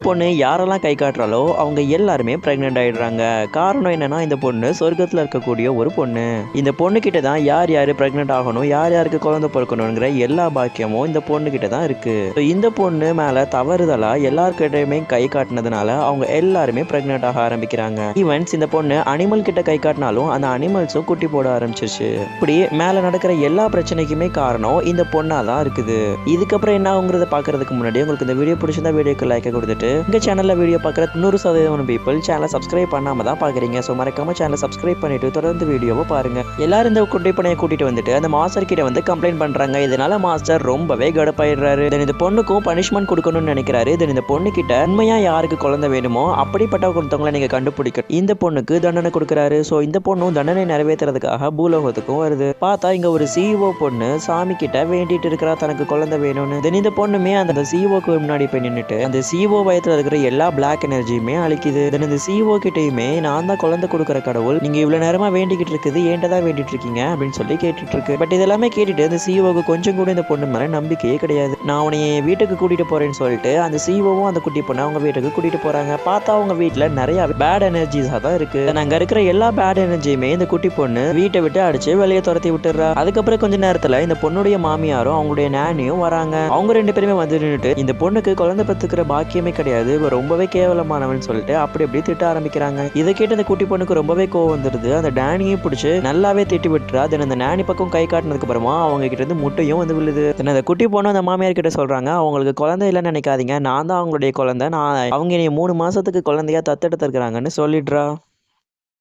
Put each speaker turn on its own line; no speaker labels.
பொண்ணு யாரெல்லாம் கை காட்டுறாலோ அவங்க எல்லாருமே பிரெக்னென்ட் ஆயிடுறாங்க. காரணம் என்னன்னா இந்த பொண்ணு சொர்க்கத்துல இருக்கக்கூடிய ஒரு பொண்ணு. இந்த பொண்ணு கிட்ட தான் யார் யாரு பிரெக்னென்ட் ஆகணும், யார் யாருக்கு குழந்தை பிறக்கணுங்கிற எல்லா பாக்கியமும் இந்த பொண்ணு கிட்ட தான் இருக்கு. இந்த பொண்ணு மேல தவறுதலா எல்லார்கிட்டயுமே கை காட்டினதுனால அவங்க எல்லாருமே பிரெக்னென்ட் ஆக ஆரம்பிக்கிறாங்க. ஈவன்ஸ் இந்த பொண்ணு அனிமல் கிட்ட கை காட்டினாலும் அந்த அனிமல்ஸும் குட்டி போட ஆரம்பிச்சிருச்சு. இப்படி மேல நடக்கிற எல்லா பிரச்சனைக்குமே காரணம் இந்த பொண்ணா தான் இருக்குது. இதுக்கப்புறம் என்ன ஆகுங்கிறத பாக்குறதுக்கு முன்னாடி உங்களுக்கு இந்த வீடியோ பிடிச்சிருந்தா வீடியோக்கு லைக் கொடுத்துட்டு உங்க சேனல்ல வீடியோ பார்க்குற 100% பீப்புள் சேனலை சப்ஸ்கிரைப் பண்ணாம தான் பாக்குறீங்க. ஸோ மறக்காம சேனலை சப்ஸ்கிரைப் பண்ணிட்டு தொடர்ந்து வீடியோவை பாருங்க. எல்லாரும் இந்த குட்டி பொண்ணையை கூட்டிட்டு வந்துட்டு அந்த மாஸ்டர் கிட்ட வந்து கம்ப்ளைண்ட் பண்றாங்க. இதனால மாஸ்டர் ரொம்பவே கடுப்பாயிடுறாரு. இந்த பொண்ணுக்கும் பனிஷ்மெண்ட் கொடுக்கணும்னு நினைக்கிறாரு. இந்த பொண்ணு கிட்ட உண்மையா யாருக்கு குழந்தை வேணுமோ அப்படிப்பட்ட ஒருத்தவங்களை நீங்க கண்டுபிடிக்க இந்த பொண்ணுக்கு தண்டனை கொடுக்குறாரு. ஸோ இந்த பொண்ணும் தண்டனை நிறைவேற்றுறதுக்காக பூலோகத்துக்கும் வருது. பார்த்தா இங்க ஒரு சிஓ பொண்ணு சாமி கிட்ட வேண்டிட்டு இருக்கிறா தனக்கு குழந்தை வேணும்னு. இந்த பொண்ணுமே அந்த சிஓக்கு முன்னாடி போய் நின்றுட்டு அந்த சிஓ வயத்துல இருக்கிற எல்லா பிளாக் எனர்ஜியுமே அழிக்குது. இந்த சிஓ கிட்டயுமே நான் தான் குழந்தை கொடுக்குற கடவுள், நீங்க இவ்வளவு நேரமா வேண்டிக்கிட்டு இருக்குது ஏன்டதான் வேண்டிட்டு இருக்கீங்க அப்படின்னு சொல்லி கேட்டுட்டு இருக்கு. பட் இதெல்லாமே கேட்டுட்டு இந்த சிஓக்கு கொஞ்சம் கூட இந்த பொண்ணு மேல நம்பிக்கையே கிடையாது. நான் உன்னை என் வீட்டுக்கு கூட்டிட்டு போறேன்னு சொல்லிட்டு அந்த சிஓவும் அந்த குட்டி பொண்ணை அவங்க வீட்டுக்கு கூட்டிட்டு போறாங்க. பார்த்தா அவங்க வீட்டுல நிறைய பேட் எனர்ஜிஸா தான் இருக்கு. அங்க இருக்கிற எல்லா பேட் எனர்ஜியுமே இந்த குட்டி பொண்ணு வீட்டை விட்டு அடிச்சு வெளியே துரத்தி விட்டுறா. அதுக்கப்புறம் கொஞ்ச நேரத்துல இந்த பொண்ணுடைய மாமியாரும் அவங்களுடைய நானியும் வராங்க. அவங்க ரெண்டு பேருமே வந்து நின்றுட்டு இந்த பொண்ணுக்கு குழந்தை பெத்துக்கிற பாக்கியமே கிடையாது, ரொம்பவே கேவலமானவன் சொல்லிட்டு அப்படி அப்படி திட்ட ஆரம்பிக்கிறாங்க. இதை கேட்டு அந்த குட்டி பொண்ணுக்கு ரொம்பவே கோவம் வந்துடுது. அந்த டேனியை பிடிச்சி நல்லாவே திட்டி விட்டுறா. அந்த நானி பக்கம் கை காட்டினதுக்கு அப்புறமா அவங்க கிட்ட இருந்து முட்டையும் வந்து விழுது. அந்த குட்டி பொண்ணு அந்த மாமியார் கிட்ட சொல்றாங்க, அவங்களுக்கு குழந்தை இல்லைன்னு நினைக்காதீங்க, நான் தான் அவங்களுடைய குழந்தை, நான் அவங்க 3 மாசத்துக்கு குழந்தையா தத்தெடுத்து இருக்கிறாங்கன்னு சொல்லிடுறா.